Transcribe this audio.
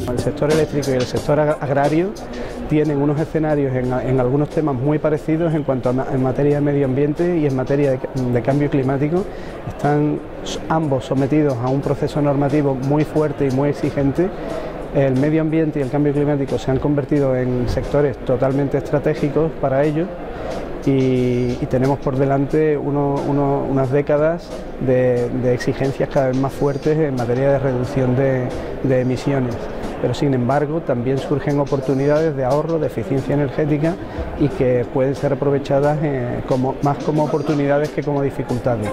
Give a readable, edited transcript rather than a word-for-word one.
El sector eléctrico y el sector agrario tienen unos escenarios en algunos temas muy parecidos en cuanto a en materia de medio ambiente y en materia de cambio climático. Están ambos sometidos a un proceso normativo muy fuerte y muy exigente. El medio ambiente y el cambio climático se han convertido en sectores totalmente estratégicos para ellos y tenemos por delante unas décadas de exigencias cada vez más fuertes en materia de reducción de emisiones. Pero sin embargo también surgen oportunidades de ahorro, de eficiencia energética y que pueden ser aprovechadas más como oportunidades que como dificultades.